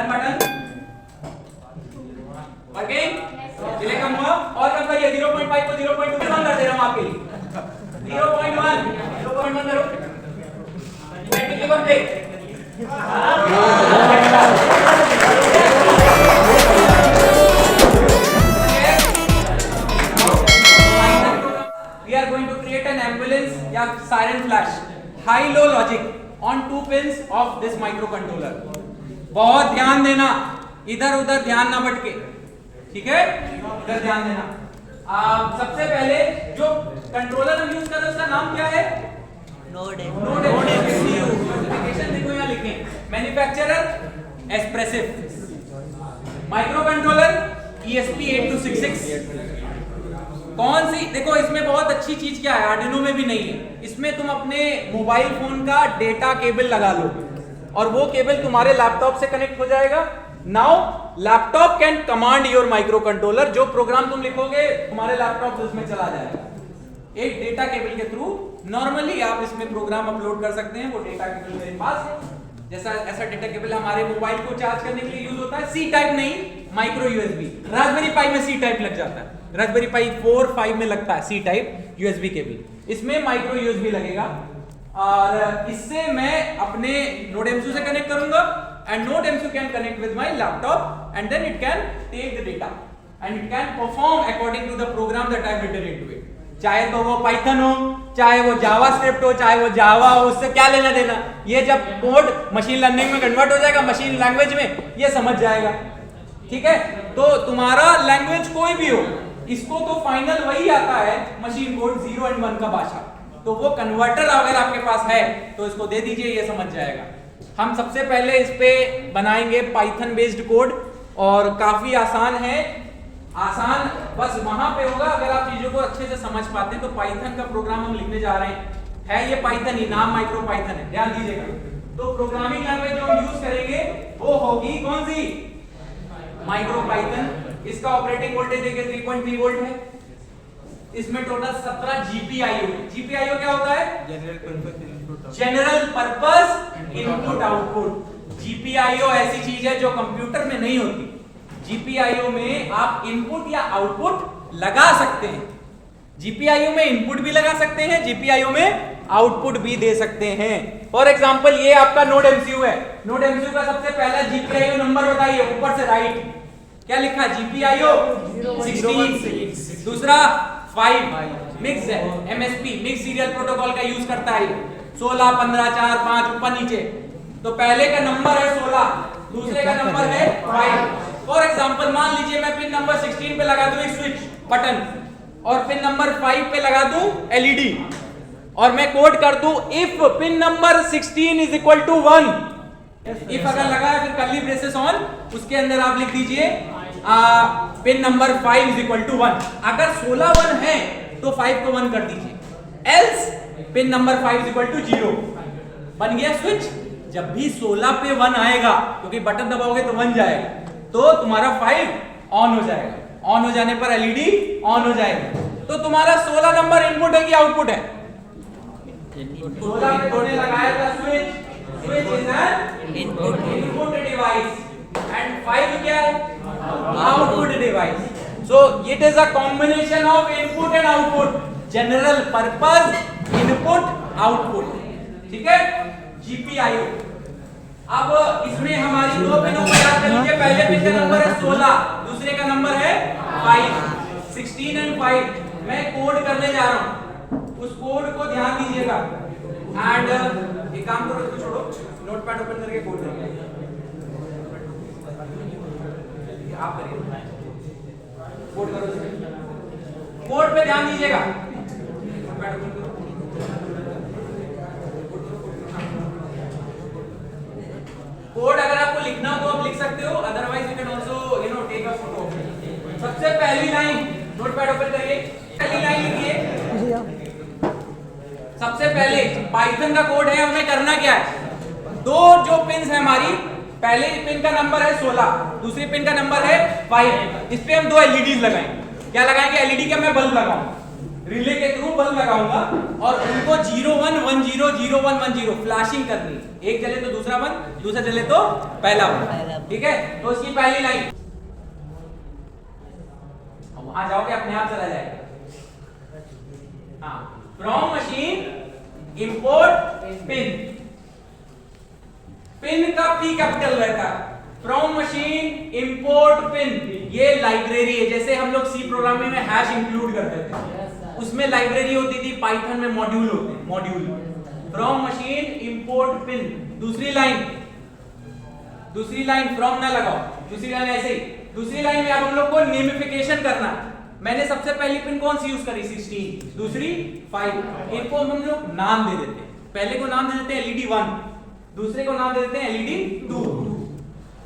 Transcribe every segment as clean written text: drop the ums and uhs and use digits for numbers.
One button working, delay कम हुआ और कम करिए 0.5 को 0.2 में कर दे रहा हूं आपके लिए 0.1 0.1 करो बैटरी बंद दे we are going to create an ambulance या siren flash high low logic on 2 pins of this microcontroller। बहुत ध्यान देना, इधर उधर ध्यान ना भटके, ठीक है, इधर ध्यान देना। सबसे पहले जो कंट्रोलर हम यूज कर रहे हैं उसका नाम क्या है? Node MCU. स्पेसिफिकेशन देखो यहाँ लिखे, मैन्युफैक्चरर एस्प्रेसिव, माइक्रो कंट्रोलर ESP8266। कौन सी, देखो इसमें बहुत अच्छी चीज क्या है, आर्डिनो में भी नहीं है, इसमें तुम अपने मोबाइल फोन का डेटा केबल लगा लो और वो केबल तुम्हारे लैपटॉप से कनेक्ट हो जाएगा। Now laptop can command your micro controller, जो प्रोग्राम तुम लिखोगे तुम्हारे लैपटॉप उसमें चला जाएगा। एक डेटा केबल के थ्रू नॉर्मली आप इसमें प्रोग्राम अपलोड कर सकते हैं। वो डेटा केबल मेरे पास है, जैसा ऐसा डेटा केबल हमारे मोबाइल को चार्ज करने के लिए यूज होता है। सी टाइप नहीं, माइक्रो यूएसबी। रास्पबेरी पाई में सी टाइप लग जाता है, रास्पबेरी पाई 4, 5 में लगता है सी टाइप यूएसबी केबल, इसमें माइक्रो यूएसबी लगेगा। और इससे मैं अपने नोड एमसीयू से कनेक्ट करूंगा and node MCU can connect with my laptop and then it can take the data and it can perform according to the program that I have written into it. चाहे तो वो Python हो, चाहे वो JavaScript हो, चाहे वो जावा हो, उससे क्या लेना देना। ये जब कोड मशीन लर्निंग में कन्वर्ट हो जाएगा, मशीन लैंग्वेज में, ये समझ जाएगा, ठीक है। तो तुम्हारा लैंग्वेज कोई भी हो, इसको तो फाइनल वही आता है मशीन कोड 0 और 1 का भाषा। तो वो कन्वर्टर अगर आपके पास है तो इसको दे दीजिए, ये समझ जाएगा। हम सबसे पहले इस पे बनाएंगे पाइथन बेस्ड कोड और काफी आसान है। आसान बस वहां पे होगा अगर आप चीजों को अच्छे से समझ पाते हैं। तो पाइथन का प्रोग्राम हम लिखने जा रहे हैं, है ये पाइथन ही, नाम माइक्रो पाइथन है, ध्यान दीजिएगा। तो प्रोग्रामिंग लैंग्वेज जो हम यूज करेंगे वो होगी कौन सी? Micro python. इसका ऑपरेटिंग वोल्टेज देखिए 3.3 वोल्ट है। इसमें टोटल 17 जीपीआईओ। जीपीआईओ क्या होता है? General purpose input output. GPIO ऐसी चीज है जो कंप्यूटर में नहीं होती। जीपीआईओ में आप इनपुट या आउटपुट लगा सकते हैं। जीपीआईओ में इनपुट भी लगा सकते हैं, जीपीआईओ में आउटपुट भी दे सकते हैं। फॉर एग्जांपल ये आपका नोड एमसीयू है। नोड एमसीयू का सबसे पहला जीपीआईओ नंबर बताइए, ऊपर से राइट क्या लिखा? जीपीआईओ 16। दूसरा 5 मिक्स है, एमएसपी मिक्स सीरियल प्रोटोकॉल का यूज करता है। 16 15 4 5 ऊपर नीचे। तो पहले का नंबर है 16, दूसरे का नंबर है 5। फॉर एग्जांपल मान लीजिए मैं पिन नंबर 16 पे लगा दूं एक स्विच बटन और पिन नंबर 5 पे लगा दूं एलईडी और मैं कोड कर दूं if pin number 16 is equal to 1। If अगर लगा है फिर कर्ली ब्रेसेस ऑन, उसके अंदर आप लिख दीजिए pin number 5 is equal to 1। अगर 16 1 है तो 5 को 1 कर दीजिए, else pin number 5 is equal to 0। बन गया स्विच। जब भी 16 पे 1 आएगा, क्योंकि बटन दबाओगे तो 1 जाएगा, तो तुम्हारा 5 ऑन हो जाएगा। ऑन हो जाने पर एलईडी ऑन हो जाएगी। तो तुम्हारा 16 नंबर इनपुट है कि आउटपुट है? 16 पे तुमने लगाया था switch, switch is an input device and 5 क्या है? Output device. So it is a combination of input and output, general purpose input output, ठीक है, जीपीआईओ। अब इसमें हमारी दो पिनों को याद कर लीजिए। पहले पिन का नंबर है 16, दूसरे का नंबर है 5। 16 एंड 5 मैं कोड करने जा रहा हूं, उस कोड को ध्यान दीजिएगा। एंड एक काम करो, इसको छोड़ो, नोटपैड ओपन करके कोड करिए। आप करिए, कोड करो, कोड पे ध्यान दीजिएगा। नोटपैड ओपन करो, कोड अगर आपको लिखना हो तो आप लिख सकते हो, otherwise you can also take a photo. सबसे पहली लाइन, नोटपैड ओपन करिए, पहली लाइन लिखिए। सबसे पहले पाइथन का कोड है, हमें करना क्या है? दो जो पिन्स है हमारी, पहले पिन का नंबर है 16, दूसरी पिन का नंबर है 5। इस पे हम दो एलईडीज लगाएंगे। क्या लगाएंगे? एलईडी का मैं बल्ब लगाऊंगा। रिले के थ्रू बल्ब लगाऊंगा और उनको 01100110 फ्लैशिंग करनी है। एक जले तो दूसरा बंद, दूसरा जले तो पहला बंद, ठीक है। तो इसकी पहली लाइन, वहां जाओगे अपने आप चला जाएगा। हाँ, from machine import pin, pin का पी कैपिटल रहता है। फ्रॉम मशीन इंपोर्ट पिन, ये लाइब्रेरी है। जैसे हम लोग सी प्रोग्रामिंग में हैश इंक्लूड करते थे, उसमें लाइब्रेरी होती थी, पाइथन में मॉड्यूल होते हैं, module. From machine import pin. दूसरी लाइन फ्रॉम ना लगाओ, दूसरी लाइन ऐसे ही। दूसरी लाइन में अब हम लोग को नेमिफिकेशन करना है। मैंने सबसे पहली पिन कौन सी यूज करी? 16, दूसरी 5। इनको हम लोग नाम दे देते हैं। पहले को नाम दे देते हैं LED 1, दूसरे को नाम दे देते हैं LED 2।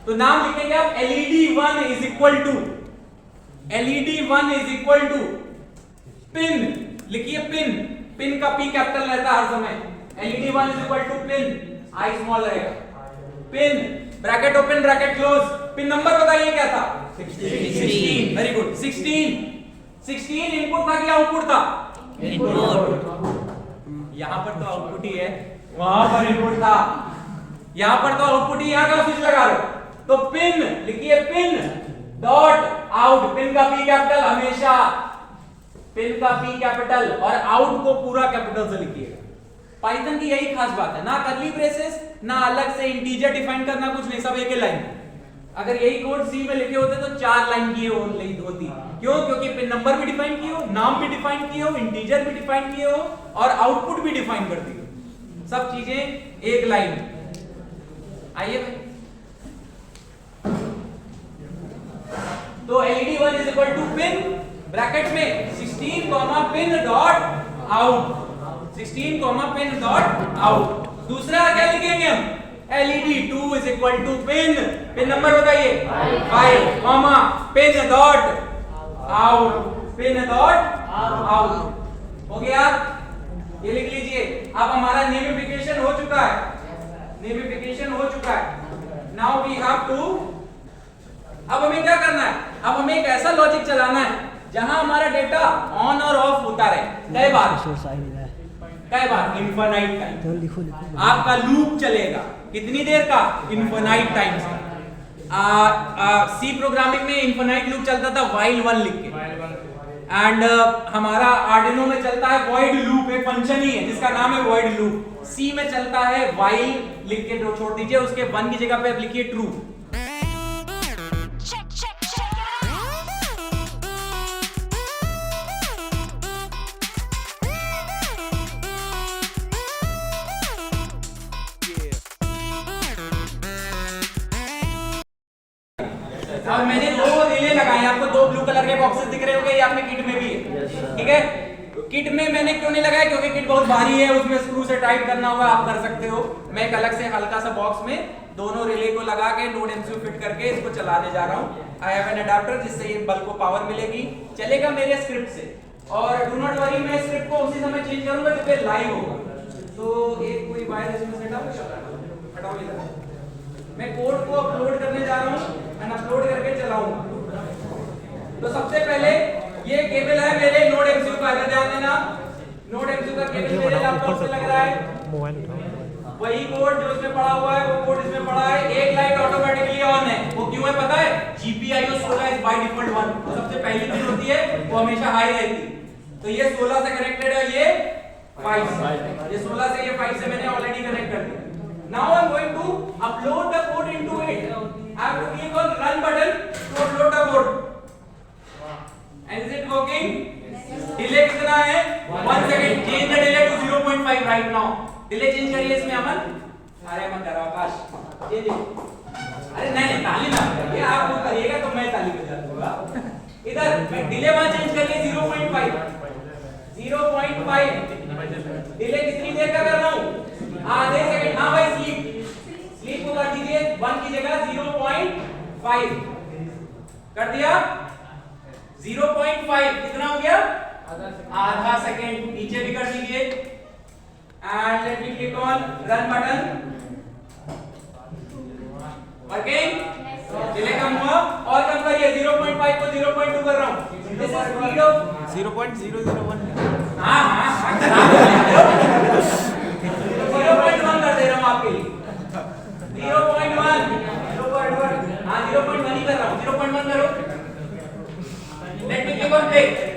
तो नाम लिखेंगे आप LED 1 is equal to pin, लिखिए पिन। पिन का पी कैपिटल रहता है हर समय। LED 1 is equal to pin, I small रहेगा। Pin bracket open bracket close. Pin number बताइए क्या था? 16। Very good. 16 इनपुट था कि आउटपुट था? इनपुट। यहां पर तो आउटपुट ही है, वहां पर इनपुट था। यहां पर तो आउटपुट ही, यहां का स्विच लगा रहे हो। तो पिन लिखिए, पिन डॉट आउट। पिन का पी कैपिटल हमेशा, पिन का पी कैपिटल, और आउट को पूरा कैपिटल से लिखिएगा। पाइथन की यही खास बात है, ना कर्ली ब्रेसेस, ना अलग से इंटीजर डिफाइन करना, कुछ नहीं, सब एक ही लाइन। अगर यही कोड सी में लिखे होते तो 4 लाइन की होती। क्यों? क्योंकि पिन नंबर भी डिफाइन किए हो, नाम भी डिफाइन किए हो, इंटीजर भी डिफाइन किए हो, और आउटपुट भी डिफाइन कर दी हो। सब चीजें एक लाइन। आइए तो LED 1 is equal to pin bracket में 16 pin dot out, 16 pin dot out. दूसरा क्या लिखेंगे हम? LED 2 is equal to pin number बताइए 5 पिन डॉट आउट, हो गया? ये लिख लीजिए। अब हमारा नेमिफिकेशन हो चुका है, नाउ वी हैव टू, अब हमें क्या करना है? अब हमें एक ऐसा लॉजिक चलाना है जहां हमारा डेटा ऑन और ऑफ होता रहे। कई बार इनफाइनाइट टाइम आपका लूप चलेगा। कितनी देर का? इनफाइनाइट टाइम्स का। सी प्रोग्रामिंग में इनफाइनाइट लूप चलता था while 1 लिख के, एंड हमारा आर्डिनो में चलता है void लूप, एक फंक्शन ही है जिसका नाम है void लूप। सी में चलता है while लिख के छोड़ दीजिए, उसके 1 की जगह पे आप लिखिए ट्रू। और मैंने 2 रिले लगाए, आपको 2 ब्लू कलर के बॉक्सेस दिख रहे होंगे, ये आपने किट में भी है, ठीक है। किट में मैंने क्यों नहीं लगाया? क्योंकि किट बहुत भारी है, उसमें स्क्रू से टाइट करना होगा, आप कर सकते हो। मैं एक अलग से हल्का सा बॉक्स में दोनों रिले को लगा के नोड एमसीयू फिट करके इसको चलाने जा रहा हूं। आई हैव एन अडाप्टर जिससे ये बल्ब को पावर मिलेगी, चलेगा मेरे स्क्रिप्ट से। और डू नॉट वरी, मैं स्क्रिप्ट को उसी समय चेंज करूंगा जब ये लाइव होगा। तो एक कोई वायर इसमें सेटअप हटाओ इधर। मैं कोड को अपलोड करने जा रहा हूं एंड अपलोड करके चलाऊंगा। तो सबसे पहले ये केबल है मेरे नोड एमसीयू का, अगर ध्यान देना, नोड एमसीयू का केबल मेरे लैपटॉप से लग रहा है। वही कोड जो इसमें पड़ा हुआ है वो कोड इसमें पड़ा है। एक लाइट ऑटोमेटिकली ऑन है, वो क्यों है पता है? GPIO 16 is by default 1। तो सबसे पहली पिन होती है वो हमेशा हाई रहती है। तो ये 16 से कनेक्टेड है, ये 5 से, ये 16 से, ये 5 से मैंने ऑलरेडी कनेक्ट कर दिया। Now I'm going to upload the code into it. I have to click on run button to upload the code. And is it working? Delay कितना है? 1 second. Change the delay to 0.5 right now. Delay change करिए इसमें अमन। अरे अमन करो आकाश। Change it. अरे नहीं ताली ना करिए, आप वो करिएगा तो मैं ताली बजा दूंगा। इधर delay वहाँ change करिए 0.5. 0.5. Delay कितनी देर का कर रहा हूँ? आधे सेकंड। हाँ भाई, स्लीप को कर दीजिए 1 की जगह 0.5 कर दिया। 0.5 कितना हो गया? आधा सेकंड। नीचे भी कर दीजिए and let me click on run button. Working? Delay कम हुआ और कम करिए 0.5 को 0.2 कर रहा हूँ. This is speed of 0.001. हाँ 0.1 कर दे रहा हूँ आपके लिए. 0.1 हाँ 0.1 ही कर रहा हूँ. 0.1 करो. Let me click on play.